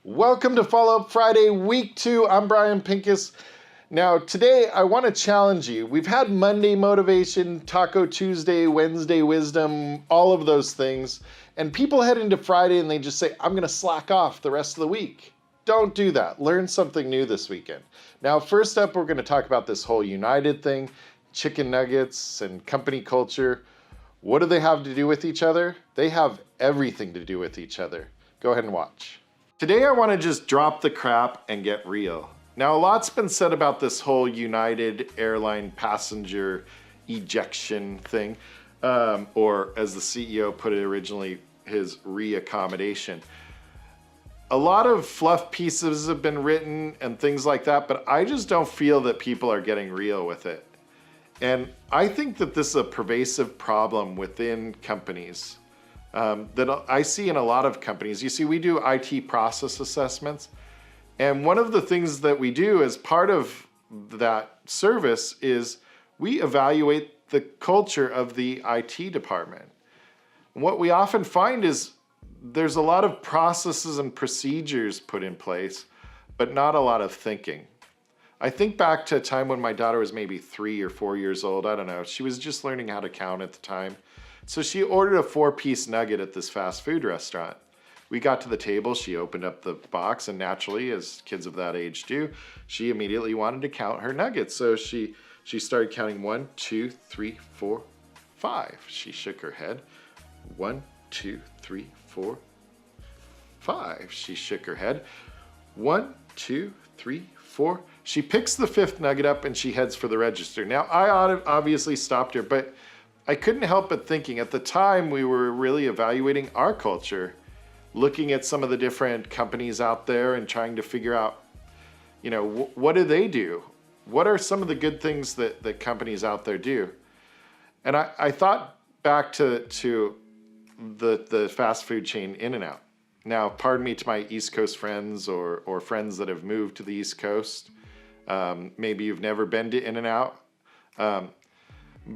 Welcome to Follow Up Friday, week 2. I'm Brian Pincus. Now, today I want to challenge you. We've had Monday motivation, Taco Tuesday, Wednesday wisdom, all of those things. And people head into Friday and they just say, I'm going to slack off the rest of the week. Don't do that. Learn something new this weekend. Now, first up, we're going to talk about this whole United thing, chicken nuggets and company culture. What do they have to do with each other? They have everything to do with each other. Go ahead and watch. Today I want to just drop the crap and get real. Now, a lot's been said about this whole United Airline passenger ejection thing, or as the CEO put it originally, his reaccommodation. A lot of fluff pieces have been written and things like that, but I just don't feel that people are getting real with it. And I think that this is a pervasive problem within companies. That I see in a lot of companies. You see, we do IT process assessments, and one of the things that we do as part of that service is we evaluate the culture of the IT department. And what we often find is there's a lot of processes and procedures put in place, but not a lot of thinking. I think back to a time when my daughter was maybe 3 or 4 years old. I don't know. She was just learning how to count at the time. So she ordered a 4-piece nugget at this fast food restaurant. We got to the table, she opened up the box, and naturally, as kids of that age do, she immediately wanted to count her nuggets. So she started counting 1, 2, 3, 4, 5. She shook her head. 1, 2, 3, 4, 5. She shook her head. 1, 2, 3, 4. She picks the 5th nugget up and she heads for the register. Now, I obviously stopped her, but I couldn't help but thinking at the time we were really evaluating our culture, looking at some of the different companies out there and trying to figure out, what do they do? What are some of the good things that companies out there do? And I thought back to the fast food chain In-N-Out. Now, pardon me to my East Coast friends or friends that have moved to the East Coast. Maybe you've never been to In-N-Out.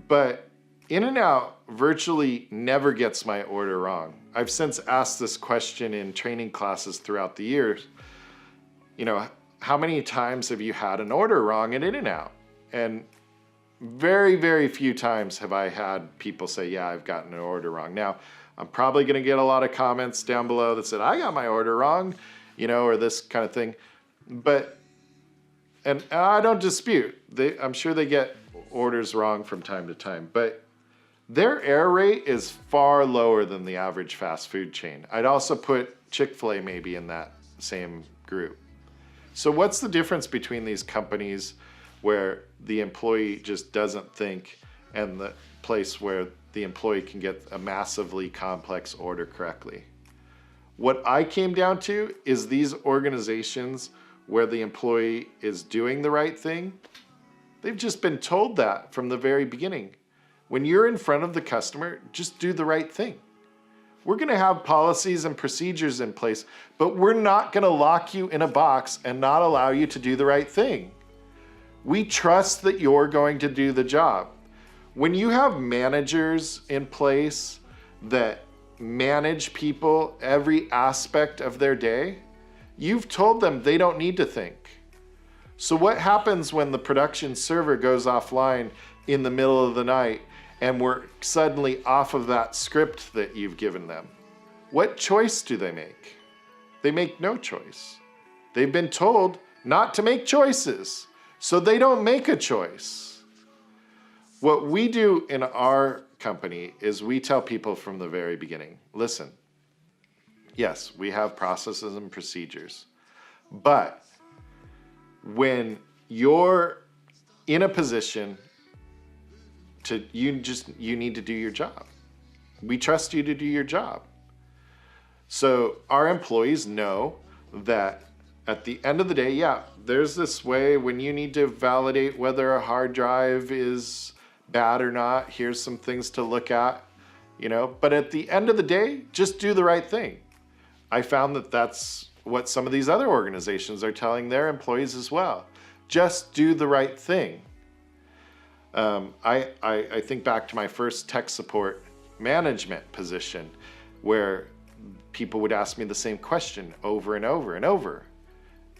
But In-N-Out virtually never gets my order wrong. I've since asked this question in training classes throughout the years. How many times have you had an order wrong at In-N-Out? And very, very few times have I had people say, yeah, I've gotten an order wrong. Now, I'm probably going to get a lot of comments down below that said, I got my order wrong, or this kind of thing. And I don't dispute. I'm sure they get orders wrong from time to time, but their error rate is far lower than the average fast food chain. I'd also put Chick-fil-A maybe in that same group. So what's the difference between these companies where the employee just doesn't think and the place where the employee can get a massively complex order correctly? What I came down to is these organizations where the employee is doing the right thing, they've just been told that from the very beginning. When you're in front of the customer, just do the right thing. We're going to have policies and procedures in place, but we're not going to lock you in a box and not allow you to do the right thing. We trust that you're going to do the job. When you have managers in place that manage people every aspect of their day, you've told them they don't need to think. So what happens when the production server goes offline in the middle of the night and we're suddenly off of that script that you've given them? What choice do they make? They make no choice. They've been told not to make choices, so they don't make a choice. What we do in our company is we tell people from the very beginning, listen, yes, we have processes and procedures, but when you're in a position you need to do your job. We trust you to do your job. So our employees know that at the end of the day, yeah, there's this way when you need to validate whether a hard drive is bad or not. Here's some things to look at, but at the end of the day, just do the right thing. I found that that's what some of these other organizations are telling their employees as well. Just do the right thing. I think back to my first tech support management position where people would ask me the same question over and over and over.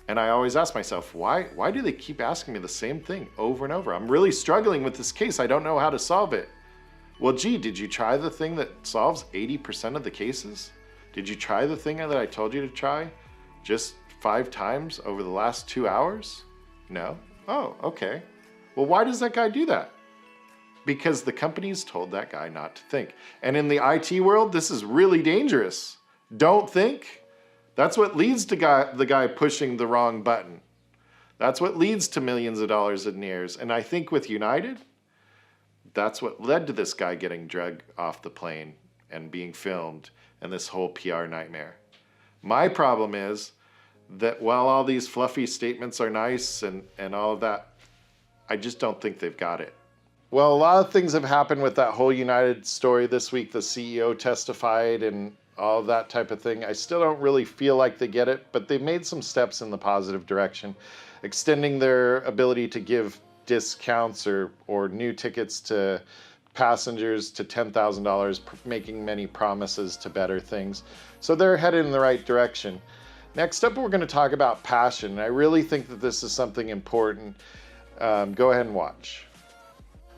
And I always ask myself, why do they keep asking me the same thing over and over? I'm really struggling with this case. I don't know how to solve it. Well, gee, did you try the thing that solves 80% of the cases? Did you try the thing that I told you to try just 5 times over the last 2 hours? No? Oh, okay. Well, why does that guy do that? Because the company's told that guy not to think. And in the IT world, this is really dangerous. Don't think. That's what leads to the guy pushing the wrong button. That's what leads to millions of dollars in errors. And I think with United, that's what led to this guy getting dragged off the plane and being filmed and this whole PR nightmare. My problem is that while all these fluffy statements are nice and all of that, I just don't think they've got it. Well, a lot of things have happened with that whole United story this week. The CEO testified and all of that type of thing. I still don't really feel like they get it, but they've made some steps in the positive direction, extending their ability to give discounts or new tickets to passengers to $10,000, making many promises to better things. So they're headed in the right direction. Next up, we're going to talk about passion. I really think that this is something important. Go ahead and watch.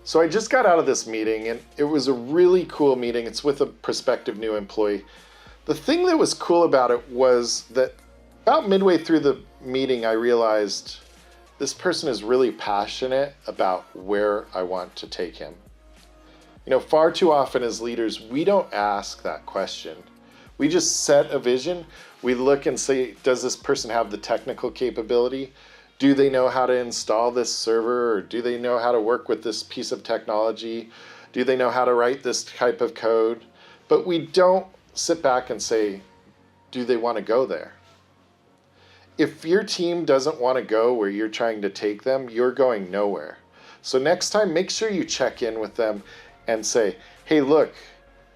So I just got out of this meeting, and it was a really cool meeting. It's with a prospective new employee. The thing that was cool about it was that about midway through the meeting, I realized this person is really passionate about where I want to take him. You know, far too often as leaders, we don't ask that question. We just set a vision. We look and say, does this person have the technical capability? Do they know how to install this server? Or do they know how to work with this piece of technology? Do they know how to write this type of code? But we don't sit back and say, do they want to go there? If your team doesn't want to go where you're trying to take them, you're going nowhere. So next time, make sure you check in with them and say, hey, look,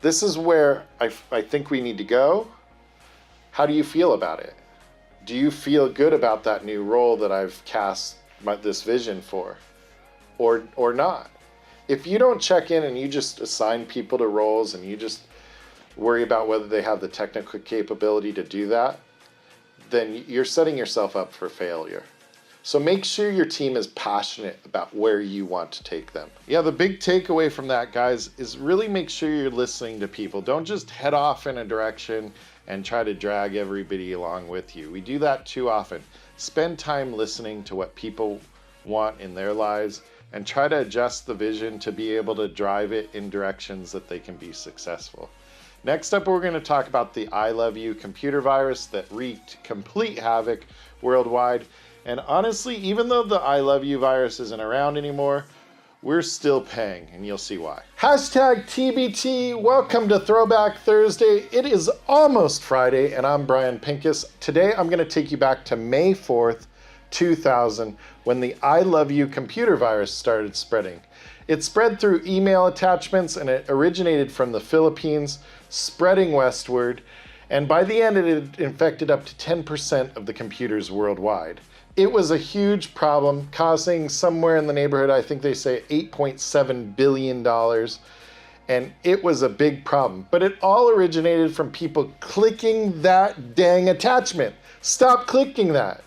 this is where I think we need to go. How do you feel about it? Do you feel good about that new role that I've cast this vision for? Or not? If you don't check in and you just assign people to roles and you just worry about whether they have the technical capability to do that, then you're setting yourself up for failure. So make sure your team is passionate about where you want to take them. Yeah, the big takeaway from that, guys, is really make sure you're listening to people. Don't just head off in a direction and try to drag everybody along with you. We do that too often. Spend time listening to what people want in their lives and try to adjust the vision to be able to drive it in directions that they can be successful. Next up, we're going to talk about the I Love You computer virus that wreaked complete havoc worldwide. And honestly, even though the I Love You virus isn't around anymore, we're still paying, and you'll see why. Hashtag TBT, welcome to Throwback Thursday. It is almost Friday, and I'm Brian Pincus. Today, I'm gonna take you back to May 4th, 2000, when the I Love You computer virus started spreading. It spread through email attachments, and it originated from the Philippines, spreading westward, and by the end, it had infected up to 10% of the computers worldwide. It was a huge problem, causing somewhere in the neighborhood, I think they say $8.7 billion, and it was a big problem. But it all originated from people clicking that dang attachment. Stop clicking that.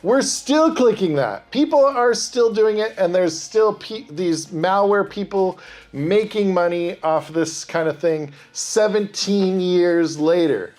We're still clicking that. People are still doing it, and there's still these malware people making money off this kind of thing 17 years later.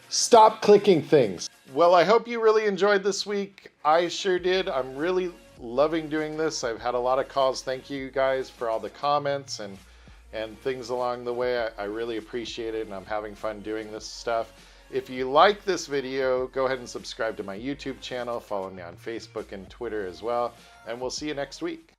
Stop clicking things. Well, I hope you really enjoyed this week. I sure did. I'm really loving doing this. I've had a lot of calls. Thank you guys for all the comments and things along the way. I really appreciate it, and I'm having fun doing this stuff. If you like this video, go ahead and subscribe to my YouTube channel. Follow me on Facebook and Twitter as well, and we'll see you next week.